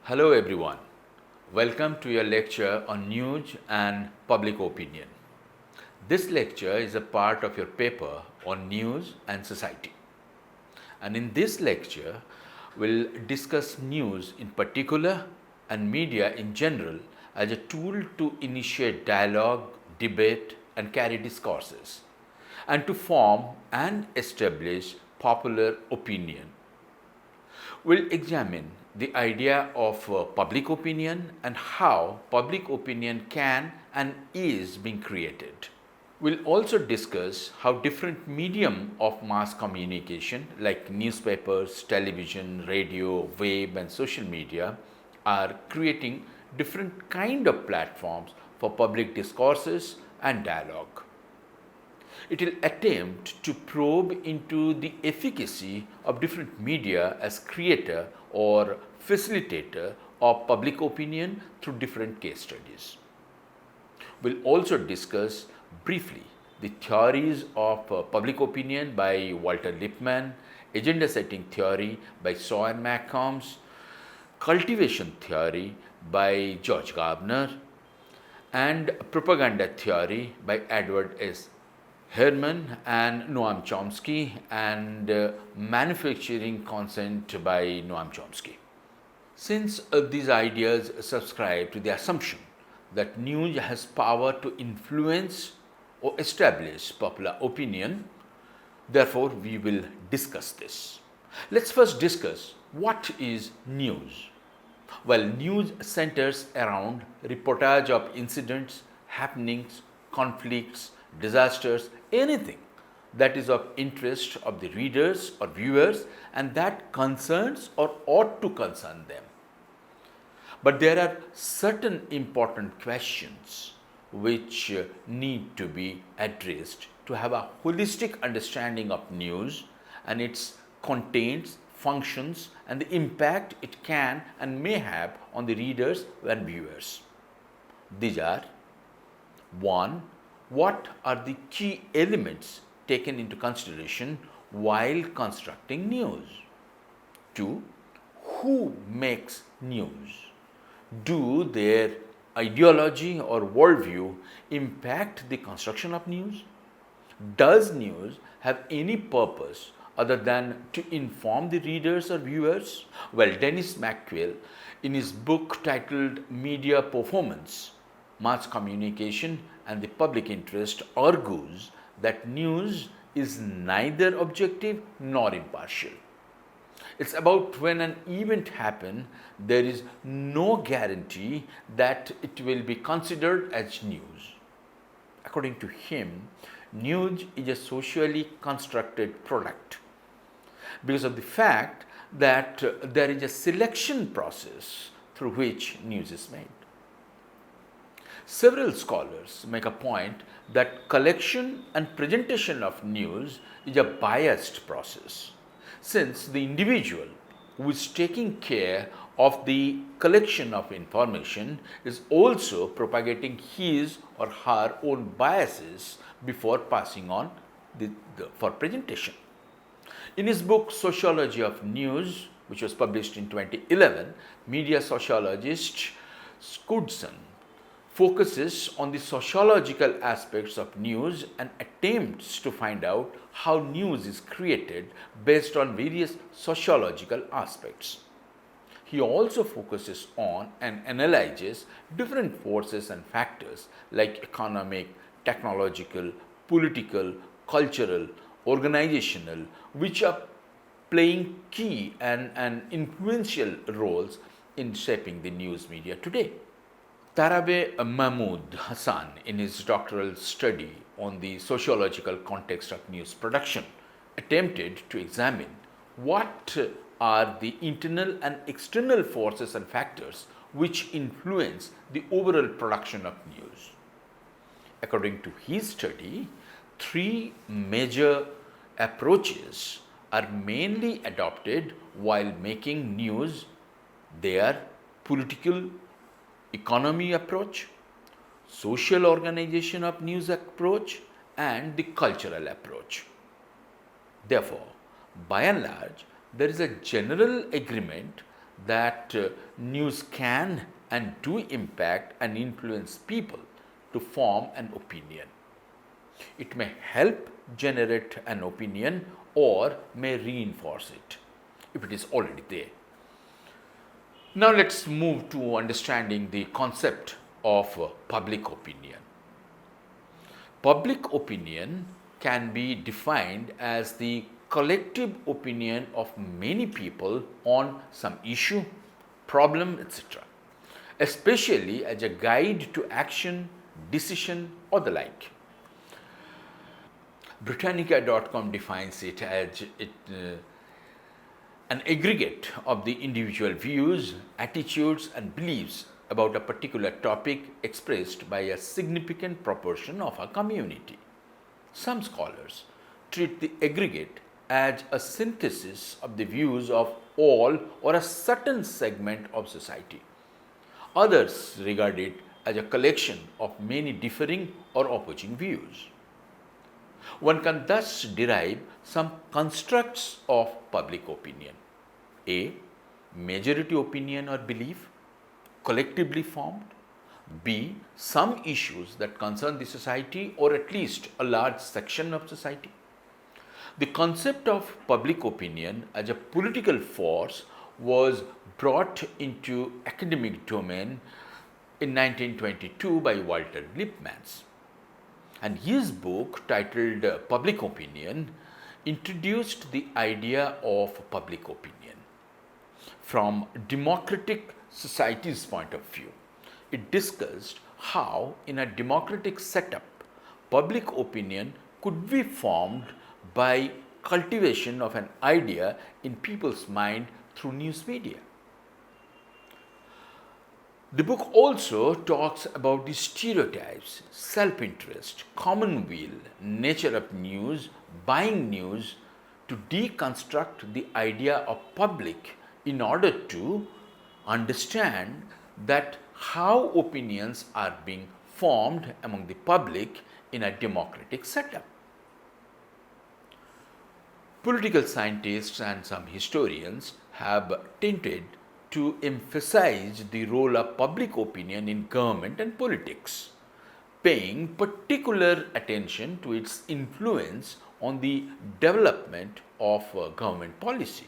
Hello everyone. Welcome to your lecture on news and public opinion. This lecture is a part of your paper on news and society. And in this lecture, we'll discuss news in particular and media in general as a tool to initiate dialogue, debate, and carry discourses, and to form and establish popular opinion. We'll examine the idea of public opinion and how public opinion can and is being created. We'll also discuss how different medium of mass communication like newspapers, television, radio, web and social media are creating different kind of platforms for public discourses and dialogue. It will attempt to probe into the efficacy of different media as creator or facilitator of public opinion through different case studies. We'll also discuss briefly the theories of public opinion by Walter Lippmann, agenda setting theory by Shaw and McCombs, cultivation theory by George Gardner, and propaganda theory by Edward S. Herman and Noam Chomsky, and manufacturing consent by Noam Chomsky. Since these ideas subscribe to the assumption that news has power to influence or establish popular opinion, therefore we will discuss this. Let's first discuss what is news. Well, news centers around reportage of incidents, happenings, conflicts, disasters, anything that is of interest of the readers or viewers and that concerns or ought to concern them. But there are certain important questions which need to be addressed to have a holistic understanding of news and its contents, functions and the impact it can and may have on the readers and viewers. These are: 1. What are the key elements taken into consideration while constructing news? 2. Who makes news? Do their ideology or worldview impact the construction of news? Does news have any purpose other than to inform the readers or viewers? Well, Dennis McQuail, in his book titled Media Performance, Mass Communication and the Public Interest, argues that news is neither objective nor impartial. It's about when an event happens, there is no guarantee that it will be considered as news. According to him, news is a socially constructed product because of the fact that there is a selection process through which news is made. Several scholars make a point that collection and presentation of news is a biased process, since the individual who is taking care of the collection of information is also propagating his or her own biases before passing on for presentation. In his book Sociology of News, which was published in 2011, media sociologist Skudson focuses on the sociological aspects of news and attempts to find out how news is created based on various sociological aspects. He also focuses on and analyzes different forces and factors like economic, technological, political, cultural, organizational, which are playing key and influential roles in shaping the news media today. Tarabe Mahmood Hassan, in his doctoral study on the sociological context of news production, attempted to examine what are the internal and external forces and factors which influence the overall production of news. According to his study, three major approaches are mainly adopted while making news. They are political economy approach, social organization of news approach, and the cultural approach. Therefore, by and large, there is a general agreement that news can and do impact and influence people to form an opinion. It may help generate an opinion or may reinforce it if it is already there. Now let's move to understanding the concept of public opinion. Public opinion can be defined as the collective opinion of many people on some issue, problem, etc., especially as a guide to action, decision, or the like. Britannica.com defines it as an aggregate of the individual views, attitudes, and beliefs about a particular topic expressed by a significant proportion of a community. Some scholars treat the aggregate as a synthesis of the views of all or a certain segment of society. Others regard it as a collection of many differing or opposing views. One can thus derive some constructs of public opinion. A. Majority opinion or belief, collectively formed. B. Some issues that concern the society or at least a large section of society. The concept of public opinion as a political force was brought into academic domain in 1922 by Walter Lippmann. And his book, titled Public Opinion, introduced the idea of public opinion. From democratic society's point of view, it discussed how, in a democratic setup, public opinion could be formed by cultivation of an idea in people's mind through news media. The book also talks about the stereotypes, self-interest, commonweal, nature of news, buying news, to deconstruct the idea of public in order to understand that how opinions are being formed among the public in a democratic setup. Political scientists and some historians have tended to emphasize the role of public opinion in government and politics, paying particular attention to its influence on the development of government policy.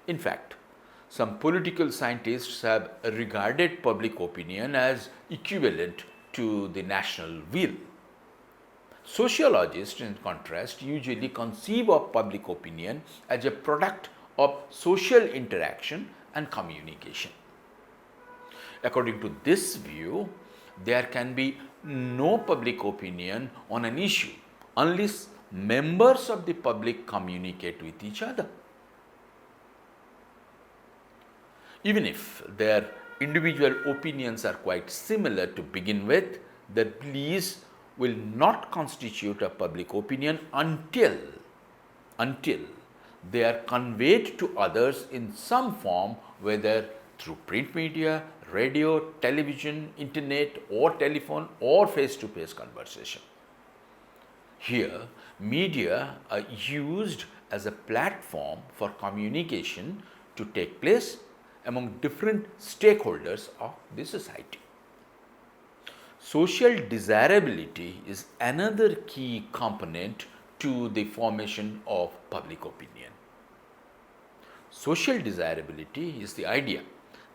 In fact, some political scientists have regarded public opinion as equivalent to the national will. Sociologists, in contrast, usually conceive of public opinion as a product of social interaction and communication. According to this view, there can be no public opinion on an issue unless members of the public communicate with each other. Even if their individual opinions are quite similar to begin with, their beliefs will not constitute a public opinion until they are conveyed to others in some form, whether through print media, radio, television, internet, or telephone, or face-to-face conversation. Here, media are used as a platform for communication to take place among different stakeholders of the society. Social desirability is another key component to the formation of public opinion. Social desirability is the idea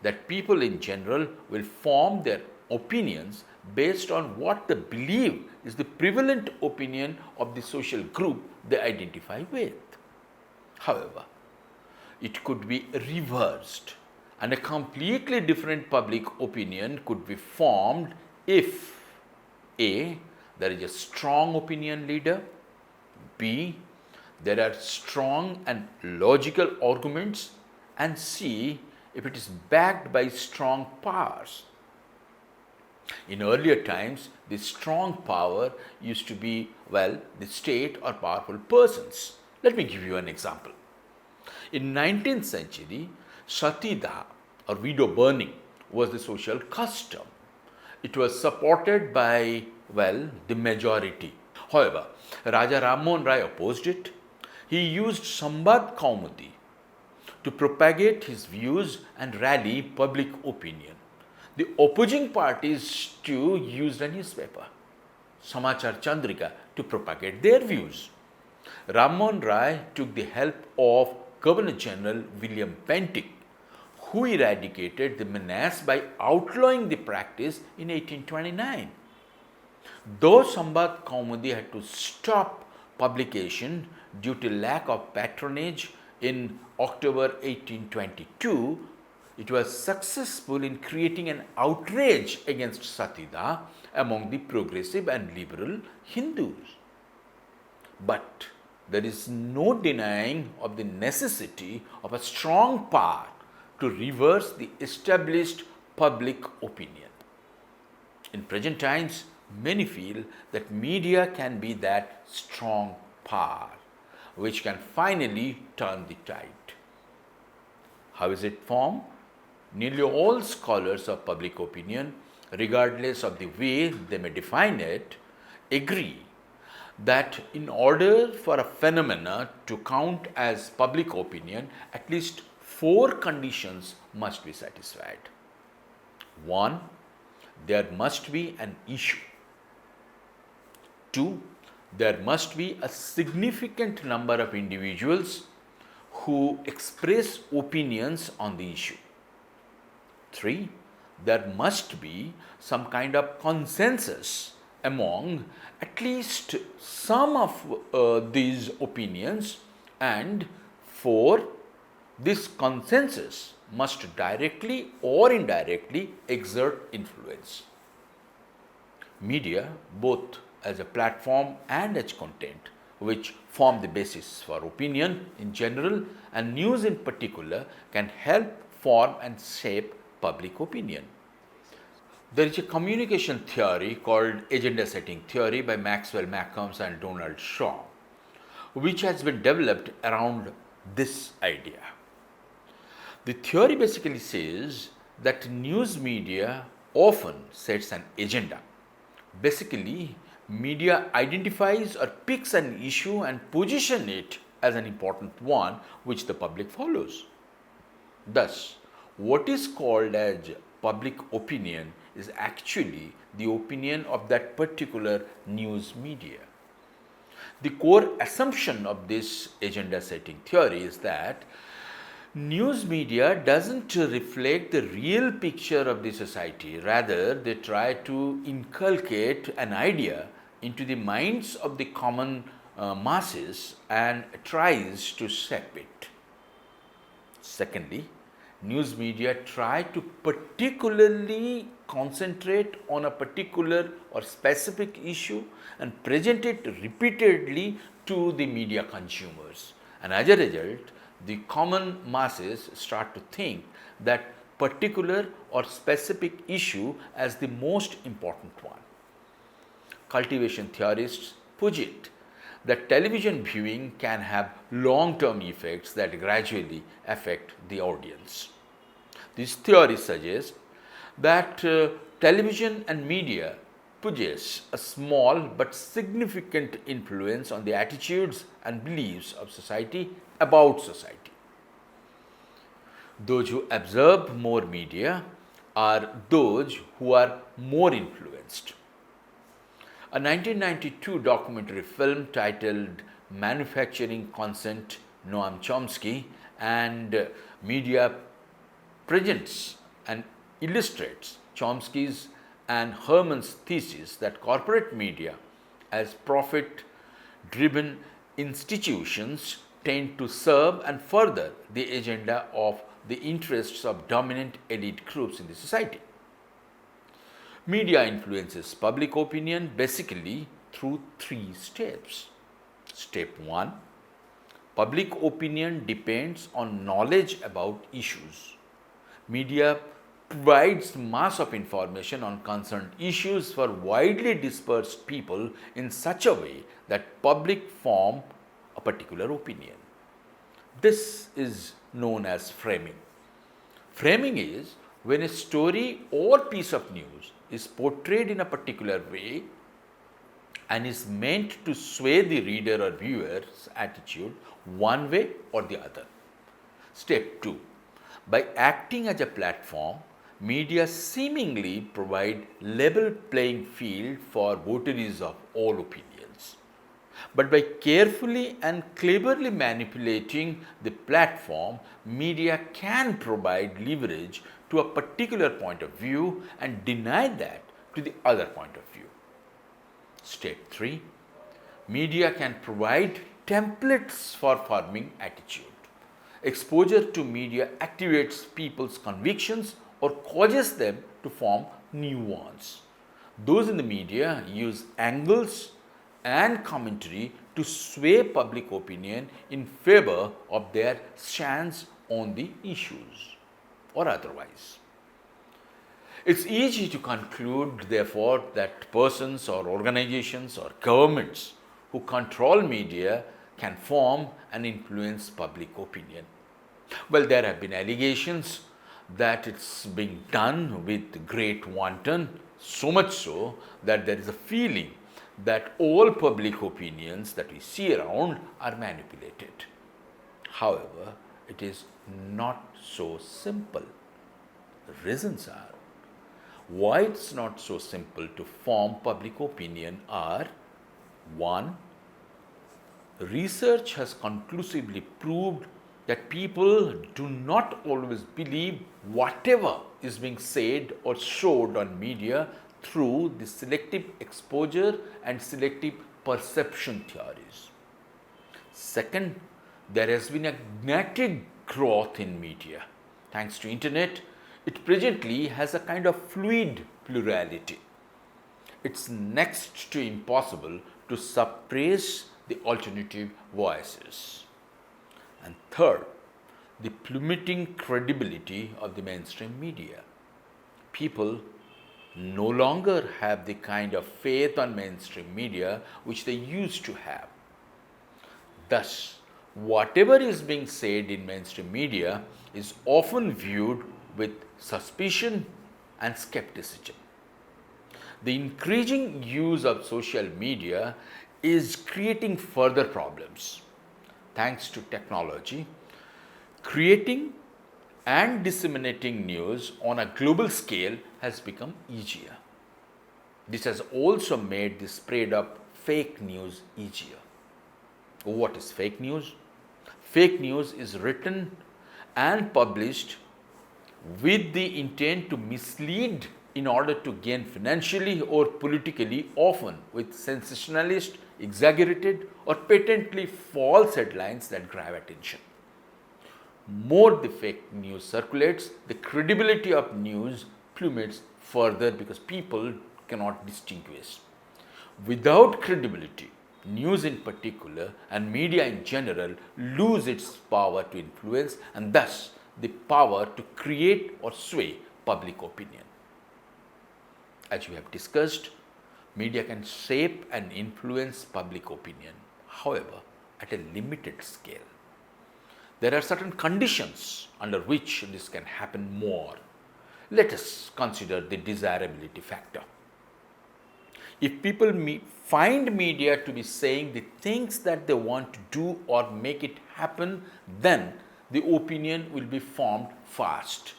that people in general will form their opinions based on what they believe is the prevalent opinion of the social group they identify with. However, it could be reversed, and a completely different public opinion could be formed if A. there is a strong opinion leader, B. there are strong and logical arguments, and C. if it is backed by strong powers. In earlier times, the strong power used to be, the state or powerful persons. Let me give you an example. In 19th century, Satidah or widow burning was the social custom. It was supported by, the majority. However, Raja Ram Mohan Rai opposed it. He used Sambad Kaumudi to propagate his views and rally public opinion. The opposing parties too used a newspaper, Samachar Chandrika, to propagate their views. Rammohn Rai took the help of Governor General William Bentinck, who eradicated the menace by outlawing the practice in 1829. Though Sambat Kaumudi had to stop publication due to lack of patronage in October 1822, it was successful in creating an outrage against Satida among the progressive and liberal Hindus. But there is no denying of the necessity of a strong power to reverse the established public opinion. In present times, many feel that media can be that strong power which can finally turn the tide. How is it formed? Nearly all scholars of public opinion, regardless of the way they may define it, agree that in order for a phenomena to count as public opinion, at least 4 conditions must be satisfied. 1. There must be an issue. 2. There must be a significant number of individuals who express opinions on the issue. 3. There must be some kind of consensus among at least some of these opinions, and 4. This consensus must directly or indirectly exert influence. Media, both as a platform and as content, which form the basis for opinion in general and news in particular, can help form and shape public opinion. There is a communication theory called agenda setting theory by Maxwell Malcolm and Donald Shaw, which has been developed around this idea. The theory basically says that news media often sets an agenda. Basically, media identifies or picks an issue and positions it as an important one which the public follows. Thus, what is called as public opinion is actually the opinion of that particular news media. The core assumption of this agenda setting theory is that news media doesn't reflect the real picture of the society. Rather, they try to inculcate an idea into the minds of the common masses and tries to shape it. Secondly, news media try to particularly concentrate on a particular or specific issue and present it repeatedly to the media consumers. And as a result, the common masses start to think that particular or specific issue as the most important one. Cultivation theorists posit that television viewing can have long-term effects that gradually affect the audience. This theory suggests that television and media possess a small but significant influence on the attitudes and beliefs of society about society. Those who absorb more media are those who are more influenced. A 1992 documentary film titled Manufacturing Consent, Noam Chomsky and Media presents and illustrates Chomsky's and Herman's thesis that corporate media as profit-driven institutions tend to serve and further the agenda of the interests of dominant elite groups in the society. Media influences public opinion basically through 3 steps. Step 1. Public opinion depends on knowledge about issues. Media provides mass of information on concerned issues for widely dispersed people in such a way that public form a particular opinion. This is known as framing. Framing is when a story or piece of news is portrayed in a particular way and is meant to sway the reader or viewer's attitude one way or the other. Step 2. By acting as a platform, media seemingly provide level playing field for votaries of all opinions. But by carefully and cleverly manipulating the platform, media can provide leverage to a particular point of view and deny that to the other point of view. Step 3. Media can provide templates for forming attitude. Exposure to media activates people's convictions or causes them to form new ones. Those in the media use angles and commentary to sway public opinion in favor of their stance on the issues or otherwise. It's easy to conclude, therefore, that persons or organizations or governments who control media can form and influence public opinion. Well, there have been allegations that it's being done with great wanton, so much so that there is a feeling that all public opinions that we see around are manipulated. However, it is not so simple. The reasons are why it's not so simple to form public opinion are: 1. Research has conclusively proved that people do not always believe whatever is being said or showed on media through the selective exposure and selective perception theories. Second, there has been a dramatic growth in media. Thanks to internet, it presently has a kind of fluid plurality. It's next to impossible to suppress the alternative voices. And third, the plummeting credibility of the mainstream media. People no longer have the kind of faith on mainstream media which they used to have. Thus, whatever is being said in mainstream media is often viewed with suspicion and skepticism. The increasing use of social media is creating further problems. Thanks to technology, creating and disseminating news on a global scale has become easier. This has also made the spread of fake news easier. What is fake news? Fake news is written and published with the intent to mislead in order to gain financially or politically, often with sensationalist, exaggerated, or patently false headlines that grab attention. More the fake news circulates, the credibility of news plummets further because people cannot distinguish. Without credibility, news in particular and media in general lose its power to influence and thus the power to create or sway public opinion. As we have discussed, media can shape and influence public opinion, however, at a limited scale. There are certain conditions under which this can happen more. Let us consider the desirability factor. If people find media to be saying the things that they want to do or make it happen, then the opinion will be formed fast.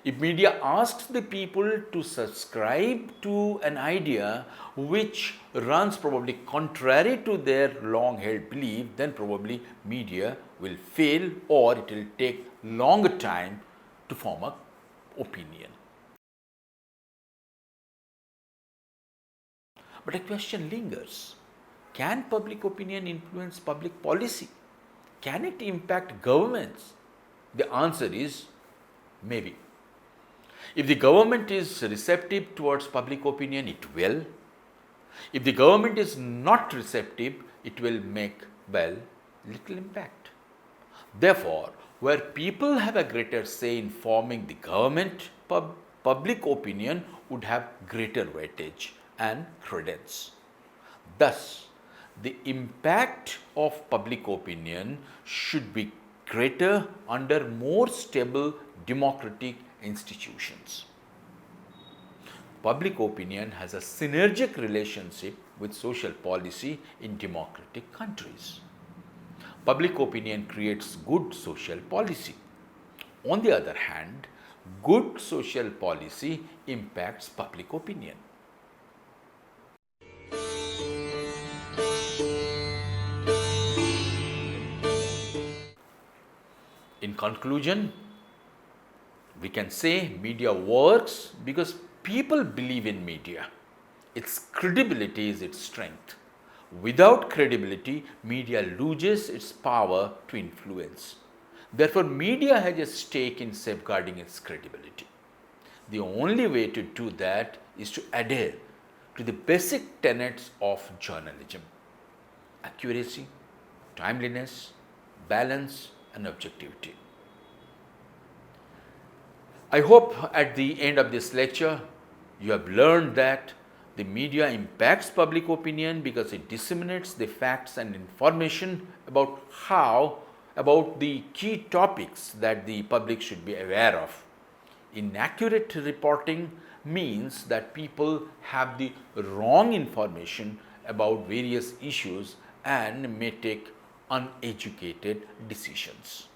If media asks the people to subscribe to an idea which runs probably contrary to their long held belief, then probably media will fail or it will take longer time to form an opinion. But a question lingers. Can public opinion influence public policy? Can it impact governments? The answer is maybe. If the government is receptive towards public opinion, it will. If the government is not receptive, it will make, well, little impact. Therefore, where people have a greater say in forming the government, public opinion would have greater weightage and credence. Thus, the impact of public opinion should be greater under more stable democratic institutions. Public opinion has a synergic relationship with social policy in democratic countries. Public opinion creates good social policy. On the other hand, good social policy impacts public opinion. In conclusion, we can say media works because people believe in media. Its credibility is its strength. Without credibility, media loses its power to influence. Therefore, media has a stake in safeguarding its credibility. The only way to do that is to adhere to the basic tenets of journalism: accuracy, timeliness, balance, and objectivity. I hope at the end of this lecture you have learned that the media impacts public opinion because it disseminates the facts and information about the key topics that the public should be aware of. Inaccurate reporting means that people have the wrong information about various issues and may take uneducated decisions.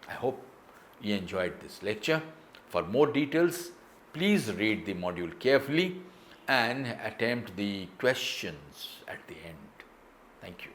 I hope you enjoyed this lecture. For more details, please read the module carefully and attempt the questions at the end. Thank you.